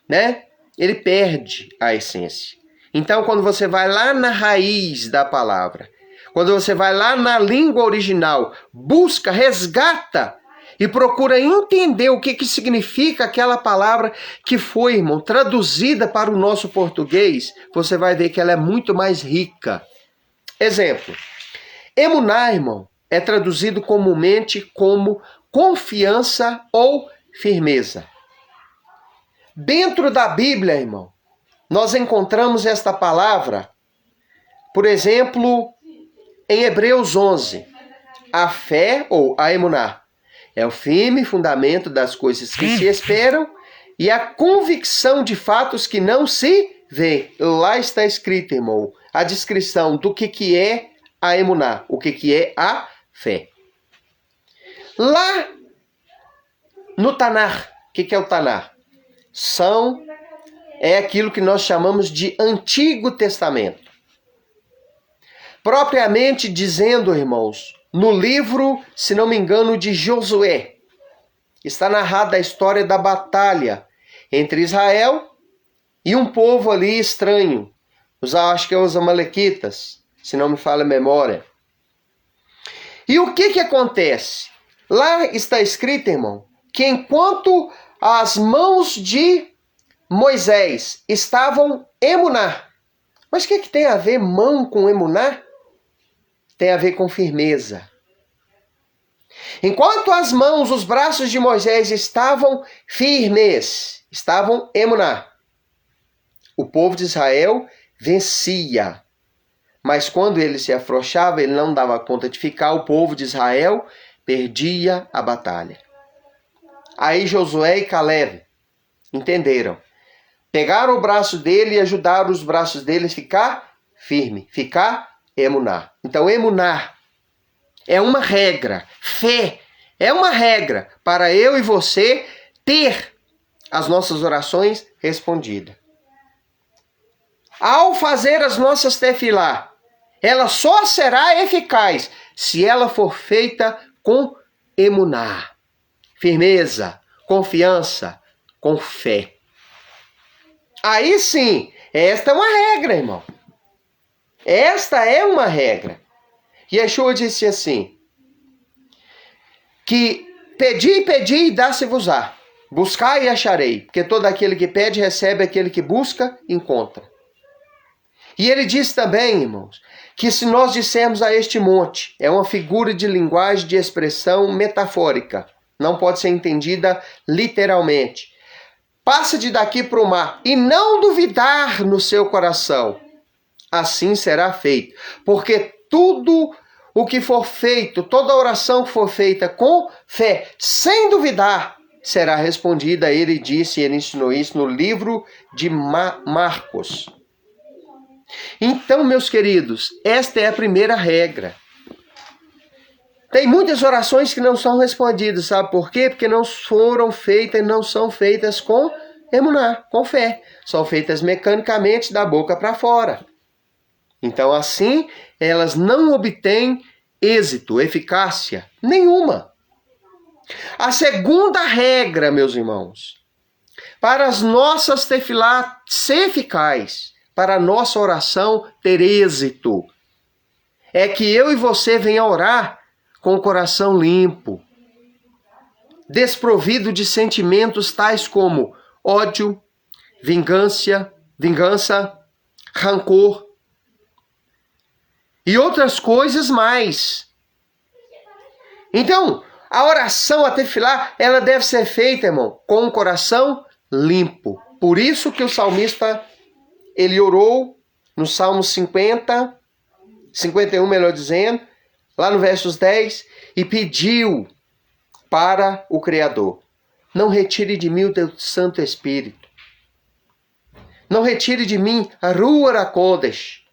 né? Ele perde a essência. Então, quando você vai lá na raiz da palavra, quando você vai lá na língua original, busca, resgata e procura entender o que significa aquela palavra que foi, irmão, traduzida para o nosso português, você vai ver que ela é muito mais rica. Exemplo, emuná, irmão, é traduzido comumente como confiança ou firmeza. Dentro da Bíblia, irmão, nós encontramos esta palavra, por exemplo, em Hebreus 11. A fé, ou a emuná, é o firme fundamento das coisas que se esperam e a convicção de fatos que não se vê. Lá está escrito, irmão, a descrição do que é a emuná, o que é a fé. Lá no Tanar, o que é o Tanar? É aquilo que nós chamamos de Antigo Testamento. Propriamente dizendo, irmãos, no livro, se não me engano, de Josué, está narrada a história da batalha entre Israel e um povo ali estranho. Acho que é os amalequitas, se não me falha a memória. E o que acontece? Lá está escrito, irmão, que enquanto as mãos de Moisés estavam emuná. Mas o que tem a ver mão com emuná? Tem a ver com firmeza. Enquanto as mãos, os braços de Moisés estavam firmes, estavam emuná, o povo de Israel vencia. Mas quando ele se afrouxava, ele não dava conta de ficar, o povo de Israel perdia a batalha. Aí Josué e Caleb entenderam. Pegaram o braço dele e ajudaram os braços dele a ficar firme, ficar emuná. Então, emuná é uma regra. Fé é uma regra para eu e você ter as nossas orações respondidas. Ao fazer as nossas tefilá, ela só será eficaz se ela for feita com emuná. Firmeza, confiança, com fé. Aí sim, esta é uma regra, irmão. Esta é uma regra. Yeshua disse assim, que pedi e dá-se-vos-á. Buscai e acharei, porque todo aquele que pede recebe, aquele que busca encontra. E ele diz também, irmãos, que se nós dissermos a este monte, é uma figura de linguagem de expressão metafórica, não pode ser entendida literalmente. Passa de daqui para o mar e não duvidar no seu coração, assim será feito. Porque tudo o que for feito, toda oração que for feita com fé, sem duvidar, será respondida. Ele disse, ele ensinou isso no livro de Marcos. Então, meus queridos, esta é a primeira regra. Tem muitas orações que não são respondidas, sabe por quê? Porque não foram feitas, não são feitas com emuná, com fé. São feitas mecanicamente da boca para fora. Então, assim, elas não obtêm êxito, eficácia nenhuma. A segunda regra, meus irmãos, para as nossas tefilá ser eficaz, para a nossa oração ter êxito, é que eu e você venha orar com o coração limpo, desprovido de sentimentos tais como ódio, vingança, rancor e outras coisas mais. Então, a oração, a tefilá, ela deve ser feita, irmão, com o coração limpo. Por isso que o salmista, ele orou no Salmo 50, 51, melhor dizendo, lá no versos 10, e pediu para o Criador: não retire de mim o teu Santo Espírito. Não retire de mim a Ruach HaKodesh.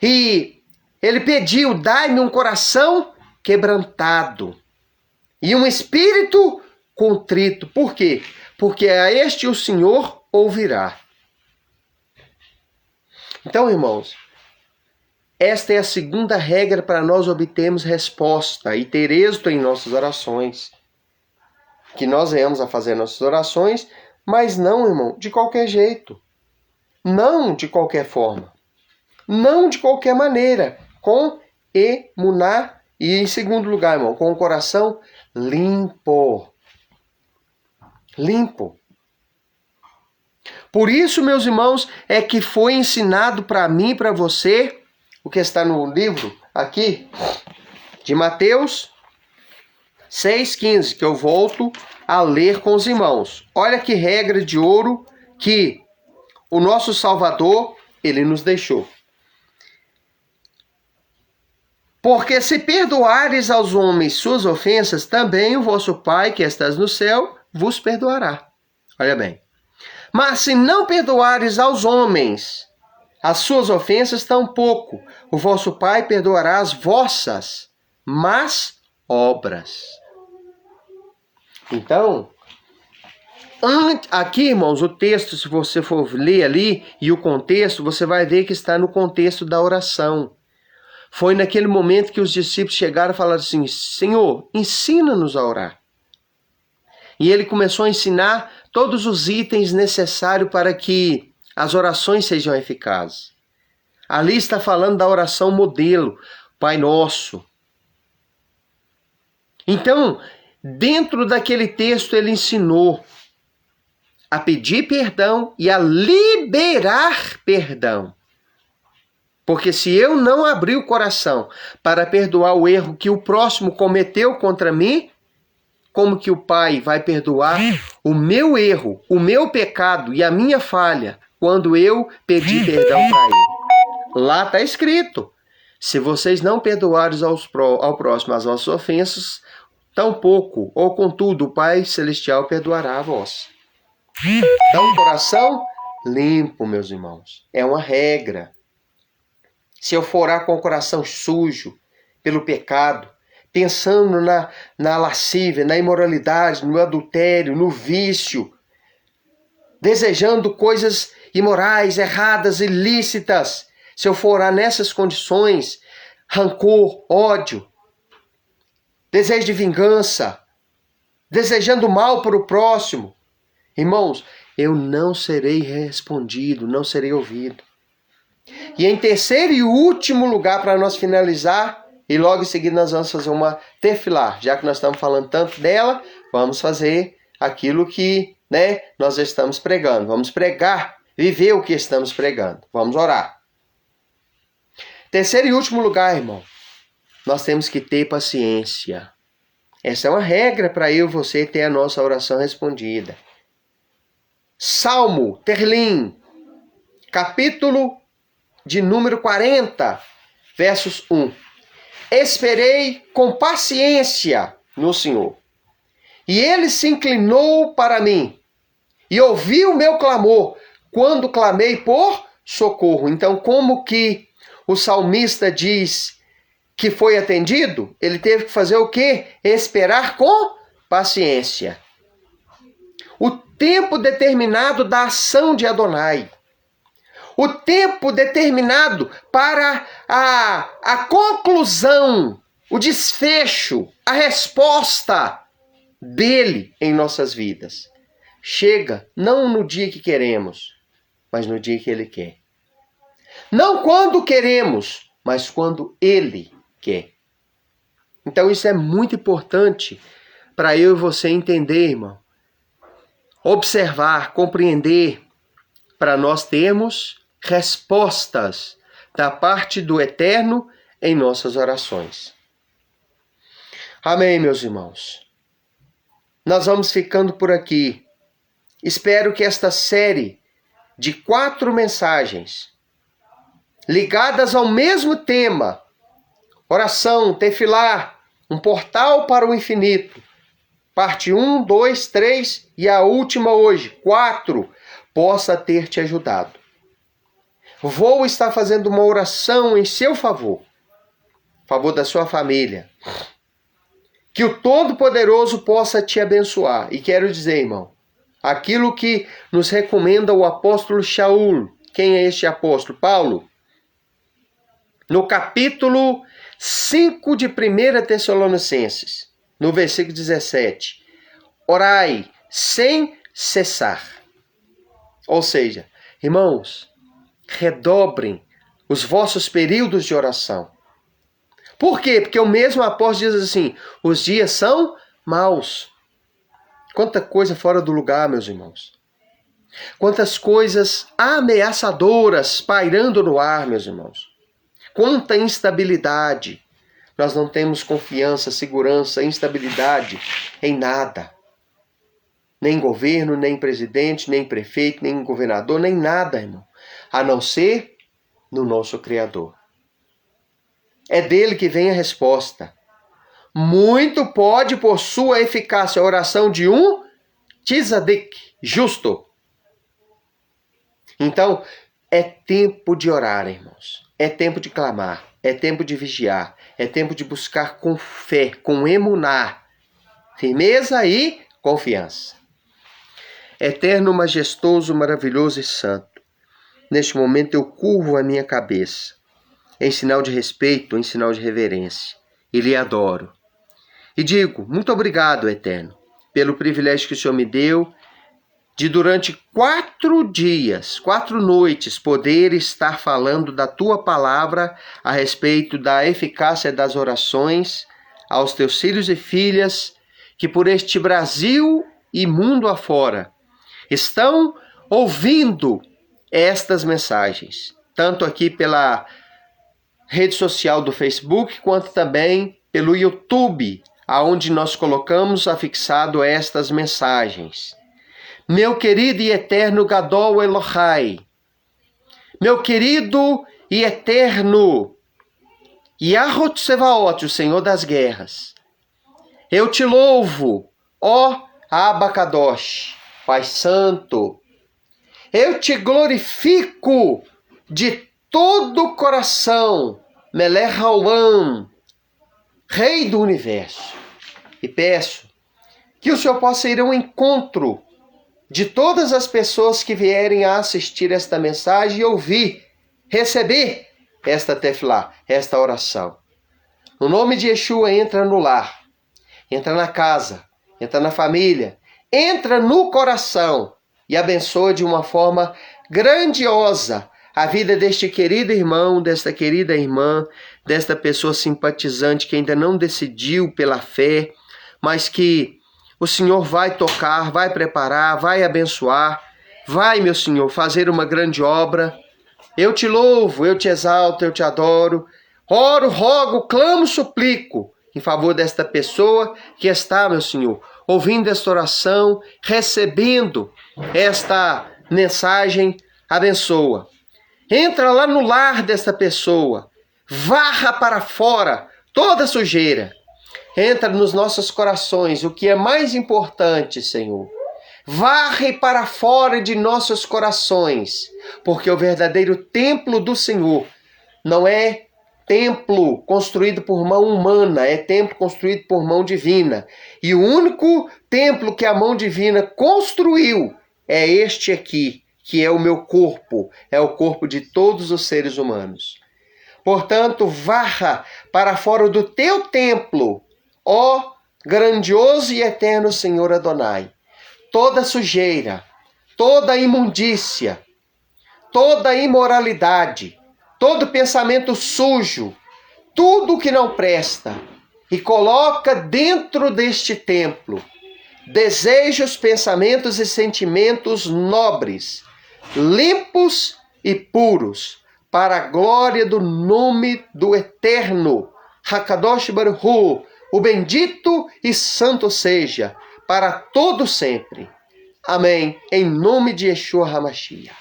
E ele pediu: dai-me um coração quebrantado e um espírito contrito. Por quê? Porque a este o Senhor ouvirá. Então, irmãos, esta é a segunda regra para nós obtermos resposta e ter êxito em nossas orações. Que nós venhamos a fazer nossas orações, mas não, irmão, de qualquer jeito. Não de qualquer forma. Não de qualquer maneira. Com emuná. E em segundo lugar, irmão, com o coração limpo. Limpo. Por isso, meus irmãos, é que foi ensinado para mim e para você o que está no livro aqui de Mateus 6,15, que eu volto a ler com os irmãos. Olha que regra de ouro que o nosso Salvador, ele nos deixou. Porque se perdoares aos homens suas ofensas, também o vosso Pai, que estás no céu, vos perdoará. Olha bem. Mas se não perdoares aos homens as suas ofensas, tampouco o vosso Pai perdoará as vossas más obras. Então, aqui, irmãos, o texto, se você for ler ali, e o contexto, você vai ver que está no contexto da oração. Foi naquele momento que os discípulos chegaram e falaram assim: Senhor, ensina-nos a orar. E ele começou a ensinar todos os itens necessários para que as orações sejam eficazes. Ali está falando da oração modelo, Pai Nosso. Então, dentro daquele texto, ele ensinou a pedir perdão e a liberar perdão. Porque se eu não abrir o coração para perdoar o erro que o próximo cometeu contra mim, como que o Pai vai perdoar o meu erro, o meu pecado e a minha falha quando eu pedir perdão para ele? Lá está escrito: se vocês não perdoarem ao próximo as vossas ofensas, tampouco, ou contudo, o Pai Celestial perdoará a vós. Então, coração limpo, meus irmãos, é uma regra. Se eu for orar com o coração sujo pelo pecado, pensando na lascívia, na imoralidade, no adultério, no vício, desejando coisas imorais, erradas, ilícitas, se eu for orar nessas condições, rancor, ódio, desejo de vingança, desejando mal para o próximo, irmãos, eu não serei respondido, não serei ouvido. E em terceiro e último lugar, para nós finalizar, e logo em seguida nós vamos fazer uma tefilá. Já que nós estamos falando tanto dela, vamos fazer aquilo que nós estamos pregando. Vamos pregar viver o que estamos pregando. Vamos orar. Terceiro e último lugar, irmão, nós temos que ter paciência. Essa é uma regra para eu e você ter a nossa oração respondida. Salmo, Terlim, capítulo de número 40, versos 1. Esperei com paciência no Senhor, e Ele se inclinou para mim, e ouviu o meu clamor, quando clamei por socorro. Então, como que o salmista diz que foi atendido? Ele teve que fazer o quê? Esperar com paciência. O tempo determinado da ação de Adonai. O tempo determinado para a conclusão, o desfecho, a resposta dele em nossas vidas. Chega não no dia que queremos, mas no dia que ele quer. Não quando queremos, mas quando ele quer. Então isso é muito importante para eu e você entender, irmão. Observar, compreender, para nós termos respostas da parte do Eterno em nossas orações. Amém, meus irmãos. Nós vamos ficando por aqui. Espero que esta série de 4 mensagens ligadas ao mesmo tema, oração, tefilá, um portal para o infinito, parte 1, 2, 3 e a última hoje, 4, possa ter te ajudado. Vou estar fazendo uma oração em seu favor da sua família. Que o Todo-Poderoso possa te abençoar. E quero dizer, irmão, aquilo que nos recomenda o apóstolo Shaul. Quem é este apóstolo? Paulo. No capítulo 5 de 1 Tessalonicenses, no versículo 17. Orai sem cessar. Ou seja, irmãos, redobrem os vossos períodos de oração. Por quê? Porque o mesmo apóstolo diz assim, os dias são maus. Quanta coisa fora do lugar, meus irmãos. Quantas coisas ameaçadoras pairando no ar, meus irmãos. Quanta instabilidade. Nós não temos confiança, segurança, instabilidade em nada. Nem governo, nem presidente, nem prefeito, nem governador, nem nada, irmão. A não ser no nosso Criador. É dele que vem a resposta. Muito pode por sua eficácia a oração de um tzadik, justo. Então, é tempo de orar, irmãos. É tempo de clamar. É tempo de vigiar. É tempo de buscar com fé, com emuná, firmeza e confiança. Eterno, majestoso, maravilhoso e santo, neste momento eu curvo a minha cabeça, em sinal de respeito, em sinal de reverência, e lhe adoro. E digo, muito obrigado, Eterno, pelo privilégio que o Senhor me deu de durante 4 dias, 4 noites, poder estar falando da Tua palavra a respeito da eficácia das orações aos Teus filhos e filhas que por este Brasil e mundo afora estão ouvindo estas mensagens, tanto aqui pela rede social do Facebook, quanto também pelo YouTube, aonde nós colocamos afixado estas mensagens. Meu querido e eterno Gadol Elohai, meu querido e eterno Yahweh Tsevaot, o Senhor das guerras, eu te louvo, ó Abacadosh, Pai Santo, eu te glorifico de todo o coração, Melech Haolam, Rei do Universo, e peço que o Senhor possa ir ao encontro de todas as pessoas que vierem a assistir esta mensagem e ouvir, receber esta tefilá, esta oração. No nome de Yeshua, entra no lar, entra na casa, entra na família, entra no coração e abençoa de uma forma grandiosa a vida deste querido irmão, desta querida irmã, desta pessoa simpatizante que ainda não decidiu pela fé, mas que o Senhor vai tocar, vai preparar, vai abençoar vai, meu Senhor, fazer uma grande obra. Eu te louvo, eu te exalto, eu te adoro. Oro, rogo, clamo, suplico em favor desta pessoa que está, meu Senhor, ouvindo esta oração, recebendo esta mensagem. Abençoa. Entra lá no lar desta pessoa. Varra para fora toda sujeira. Entra nos nossos corações, o que é mais importante, Senhor. Varre para fora de nossos corações, porque o verdadeiro templo do Senhor não é templo construído por mão humana, é templo construído por mão divina. E o único templo que a mão divina construiu é este aqui, que é o meu corpo, é o corpo de todos os seres humanos. Portanto, varra para fora do teu templo, ó grandioso e eterno Senhor Adonai, toda sujeira, toda imundícia, toda imoralidade, todo pensamento sujo, tudo que não presta, e coloca dentro deste templo desejos, pensamentos e sentimentos nobres, limpos e puros, para a glória do nome do Eterno, Hakadosh Baruch Hu, o bendito e santo seja, para todo sempre. Amém. Em nome de Yeshua HaMashiach.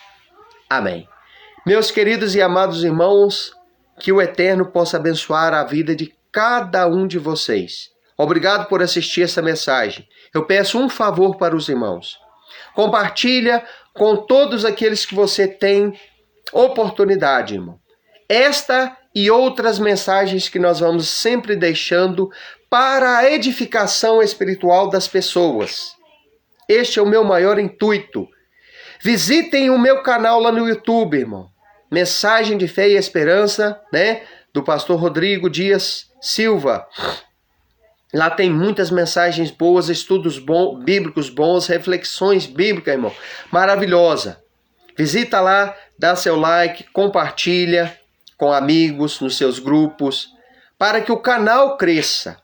Amém. Meus queridos e amados irmãos, que o Eterno possa abençoar a vida de cada um de vocês. Obrigado por assistir essa mensagem. Eu peço um favor para os irmãos. Compartilha com todos aqueles que você tem oportunidade, irmão. Esta e outras mensagens que nós vamos sempre deixando para a edificação espiritual das pessoas. Este é o meu maior intuito. Visitem o meu canal lá no YouTube, irmão. Mensagem de Fé e Esperança, né? Do pastor Rodrigo Dias Silva. Lá tem muitas mensagens boas, estudos bíblicos bons, reflexões bíblicas, irmão. Maravilhosa. Visita lá, dá seu like, compartilha com amigos, nos seus grupos, para que o canal cresça,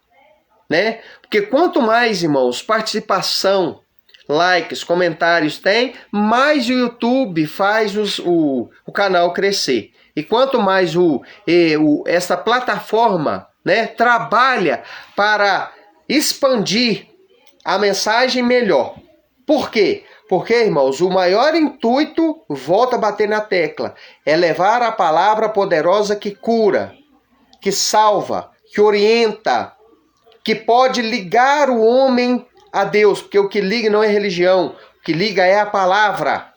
né? Porque quanto mais, irmãos, participação, likes, comentários tem, mais o YouTube faz o canal crescer. E quanto mais essa plataforma, né, trabalha para expandir a mensagem, melhor. Por quê? Porque, irmãos, o maior intuito, volta a bater na tecla, é levar a palavra poderosa que cura, que salva, que orienta, que pode ligar o homem a Deus, porque o que liga não é religião, o que liga é a palavra.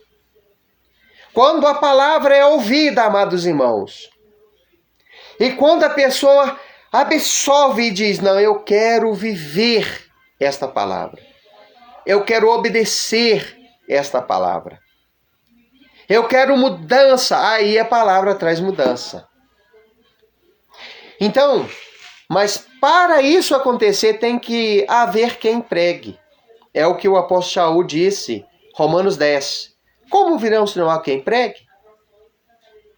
Quando a palavra é ouvida, amados irmãos, e quando a pessoa absorve e diz, não, eu quero viver esta palavra, eu quero obedecer esta palavra, eu quero mudança, aí a palavra traz mudança. Então, mas para isso acontecer tem que haver quem pregue. É o que o apóstolo Shaul disse, Romanos 10. Como virão se não há quem pregue?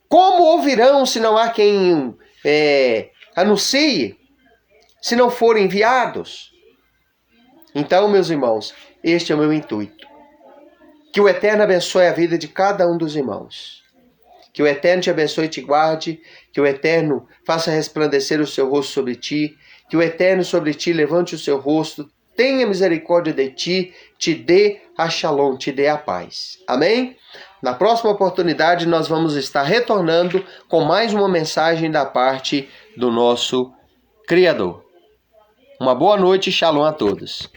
Como ouvirão se não há quem anuncie? Se não forem enviados? Então, meus irmãos, este é o meu intuito. Que o Eterno abençoe a vida de cada um dos irmãos. Que o Eterno te abençoe e te guarde. Que o Eterno faça resplandecer o seu rosto sobre ti. Que o Eterno sobre ti levante o seu rosto, tenha misericórdia de ti, te dê a shalom, te dê a paz. Amém? Na próxima oportunidade nós vamos estar retornando com mais uma mensagem da parte do nosso Criador. Uma boa noite e shalom a todos.